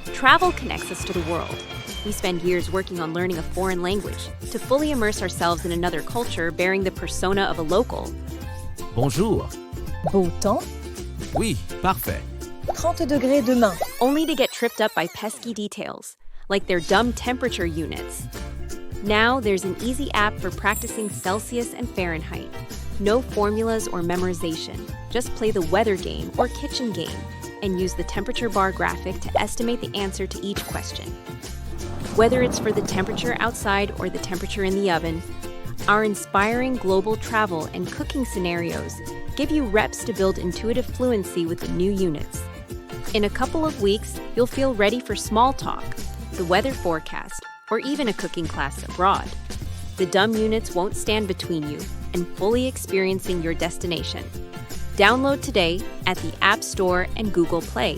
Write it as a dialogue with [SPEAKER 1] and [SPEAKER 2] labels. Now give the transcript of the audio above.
[SPEAKER 1] Travel connects us to the world. We spend years working on learning a foreign language to fully immerse ourselves in another culture bearing the persona of a local.
[SPEAKER 2] Bonjour.
[SPEAKER 3] Beau temps,
[SPEAKER 2] Oui, parfait.
[SPEAKER 3] 30 degrés demain.
[SPEAKER 1] Only to get tripped up by pesky details, like their dumb temperature units. Now there's an easy app for practicing Celsius and Fahrenheit. No formulas or memorization. Just play the weather game or kitchen game and use the temperature bar graphic to estimate the answer to each question. Whether it's for the temperature outside or the temperature in the oven, our inspiring global travel and cooking scenarios give you reps to build intuitive fluency with the new units. In a couple of weeks, you'll feel ready for small talk, the weather forecast, or even a cooking class abroad. The dumb units won't stand between you and fully experiencing your destination. Download today at the App Store and Google Play.